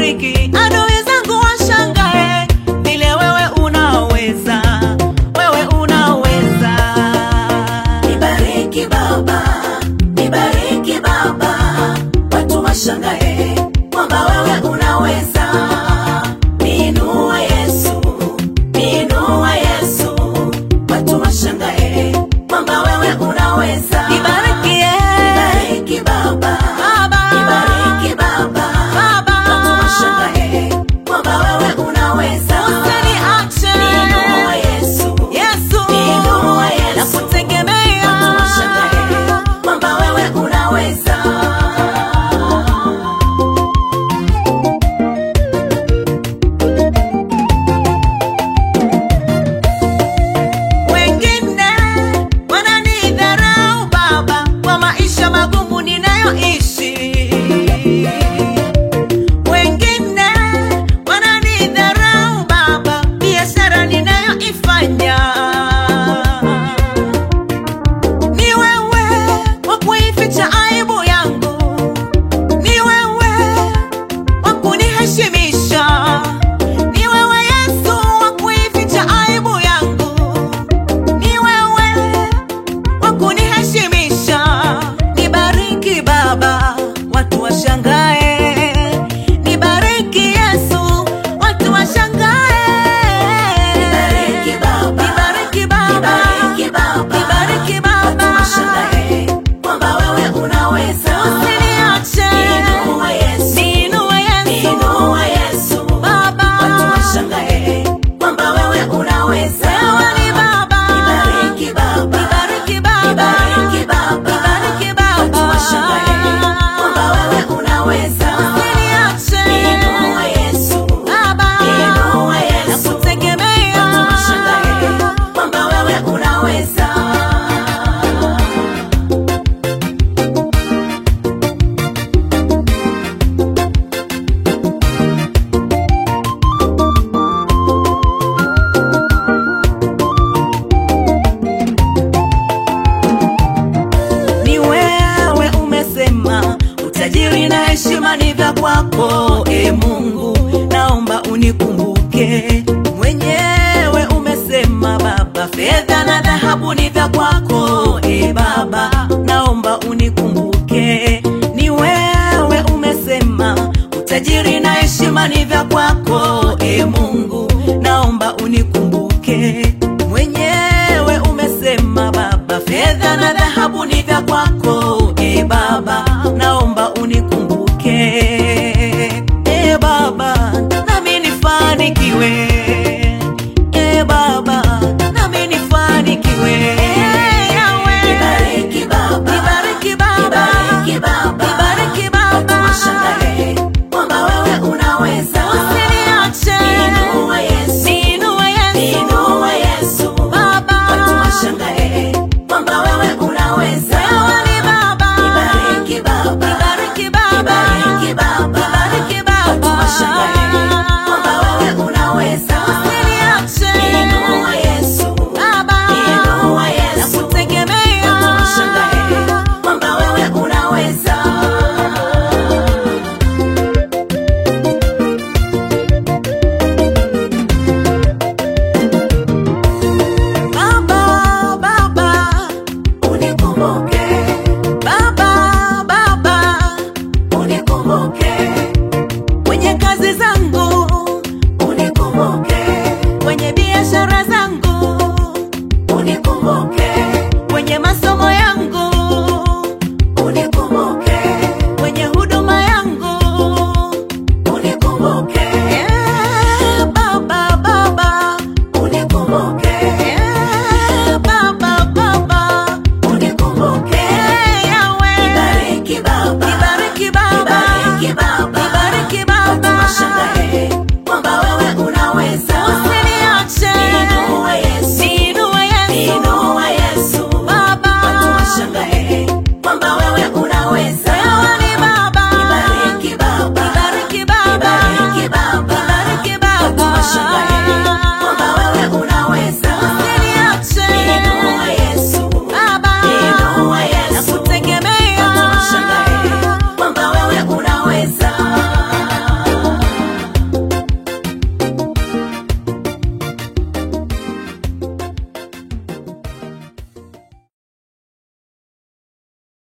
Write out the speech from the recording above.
nibariki, adui zangu washangae vile wewe unaweza, wewe unaweza. Nibariki Baba, nibariki Baba, watu washangae kwamba wewe unaweza. Niinue Yesu, niinue Yesu, watu washangae kwamba wewe unaweza. Nibariki, nibariki Baba, nibariki Baba, watu washangae kwamba wewe unaweza. usiniache. Niinue Yesu, Yesu, niinue Yesu, nakutegemea. watu washangae kwamba wewe unaweza. Wengine wananidharau Baba kwa maisha magumu ninayoishi. Wengine wananidharau Baba biashara ninayoifanya. Ni wewe wa kuificha aibu yangu, ni wewe wa kuniheshimisha, ni wewe Yesu wa kuificha aibu yangu, ni wewe wa kuniheshimisha. Nibariki Baba, watu washangae. Nibariki Yesu, watu washangae. Nibariki Baba, nibariki Baba, nibariki Baba, nibariki Baba, watu washangae kwamba wewe unaweza. usiniache. Niinue Yesu, Niinue Yesu, niinue Yesu, Baba, watu washangae kwamba wewe unaweza. wewe ni Baba. Nibariki Baba, Nibariki Baba, nibariki Baba, nibariki Baba, watu washangae kwamba wewe unaweza. usiniache. Niinue Yesu, Baba, niinue Yesu, nakutegemea. watu washangae kwamba wewe unaweza. Ni wewe umesema utajiri na heshima ni vya kwako. E Mungu, naomba unikumbuke. Mwenyewe umesema Baba, fedha na dhahabu ni vya kwako.